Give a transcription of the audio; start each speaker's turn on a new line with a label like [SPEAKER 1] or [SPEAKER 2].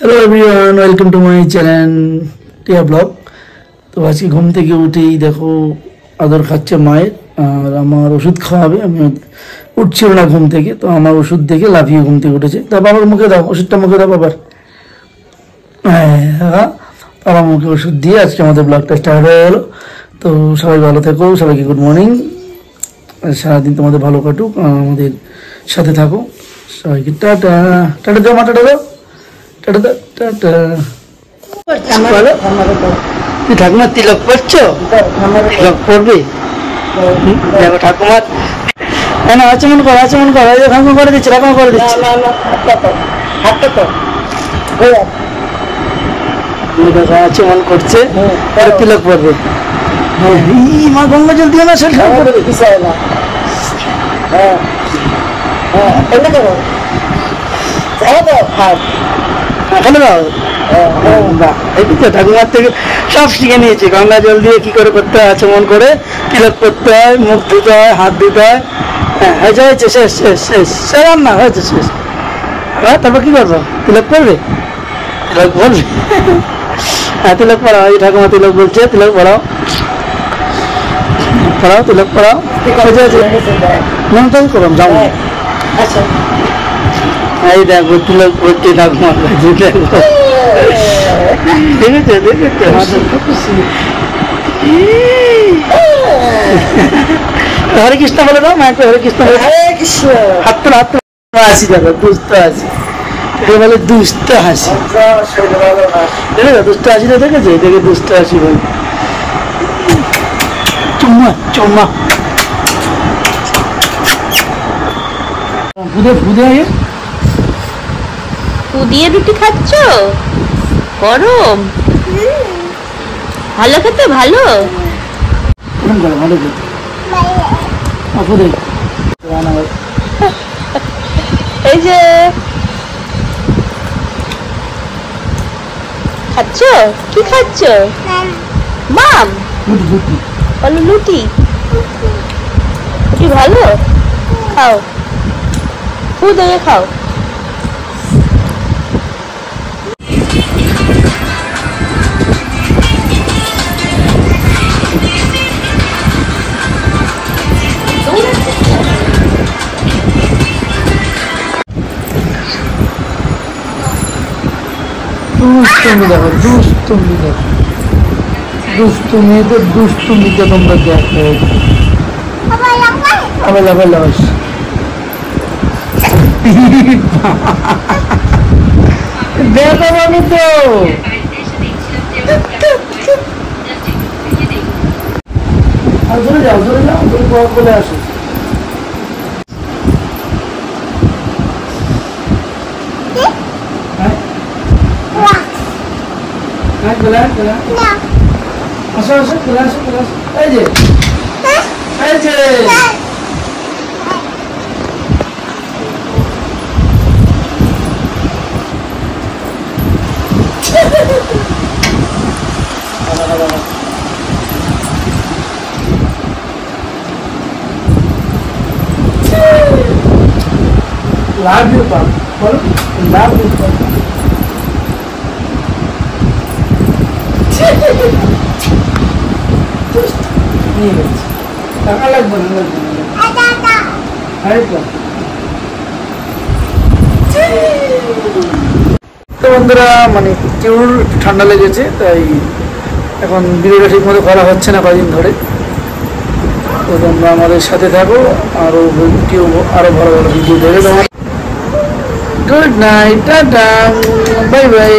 [SPEAKER 1] Hello everyone, welcome to my channel Tia blog. तो आज के घूम থেকে উঠেই দেখো আদর খাচ্ছে মায়ের, আর আমার ওষুধ খাওয়াবে। আমি উঠছিল না ঘুম থেকে, তো আমার ওষুধ দেখে লাফিয়ে ঘুম থেকে উঠেছে। তা বাবার মুখে দাও, ওষুধটা মুখে দাও বাবার। হ্যাঁ, বাবার মুখে ওষুধ দিয়ে আজকে আমাদের ব্লগটা স্টার্ট হয়ে গেল। তো সবাই ভালো থেকো, সবাইকে গুড মর্নিং। সারাদিন তোমাদের ভালো কাটুক, আমাদের সাথে থাকো। সবাইকে টাটা। টাটা দাও, মা টাটা দাও। ঠাকুমার তিলক পড়ছো? তিলক পড়বে? দেখো ঠাকুমার আচমন করো, আচমন করো। ঠাকুমা করে দিচ্ছে, ঠাকুমা করে দিচ্ছে। আচমন করছে, তিলক পড়বে। মা গঙ্গা জল দিও না, সেটা ঠাকুমার থেকে সব শিখে নিয়েছি। গঙ্গা জল দিয়ে কি করে করতে হয়, আচমন করে তিলক করতে হয়, মুখ ধুতে হয়, হাত ধুতে হয়। হ্যাঁ, হয়েছে হয়েছে, শেষ শেষ শেষ, সে রান্না হয়েছে, শেষ। তারপর কি করবো? তিলক করবে, তিলক বলবে। হ্যাঁ, তিলক পড়াও। এই ঠাকুমা তিলক বলছে, তিলক পড়াও, পড়াও, তিলক পড়াও। মনটাই করলাম, যাও। আচ্ছা, এই দেখো তিলক করতে ঠাকুমা, দেখেছো দেখেছো। হরে কৃষ্ণ বলে দাও, মাকে হরে কৃষ্ণ বলে। হরে কৃষ্ণ। হাত তো হাত হাসি, দেখো দুষ্ট হাসি, বলে দুষ্ট হাসি। দেখেছো দুষ্ট হাসিটা, দেখেছো? দেখে দুষ্ট হাসি বলে চুম্মা চুম্মা। ফুদে ফুদে
[SPEAKER 2] দিয়ে রুটি খাচ্ছ? গরম ভালো খেতে, ভালো
[SPEAKER 1] ভালো খেতে।
[SPEAKER 2] এই যে খাচ্ছ, কি খাচ্ছ? মাম বলো লুটি। কি ভালো, খাও, ফুদে খাও।
[SPEAKER 1] দুষ্টুমি দেখো, দুষ্টুমি দেখো, দুষ্টুমি তো দুষ্টুমিতে তোমরা দেখো। আবার আবার লস দেখো আমি তো ধরে যাও, ধরে যাও, বলে আসো। আসো আসো, চলে আসো, চলে আসো। এই যে এই যে লাভ ইউ পাপ, বলো লাভ ইউ পাপ। টাকা লাগবে না, লাগবে না। তো বন্ধুরা, মানে প্রচুর ঠান্ডা লেগেছে, তাই এখন ভিডিওটা ঠিক মতো করা হচ্ছে না কদিন ধরে। তো তোমরা আমাদের সাথে থাকো, আরো ভিডিও, আরো ভালো ভালো ভিডিও দেখে তোমার। Good night, tata, bye bye.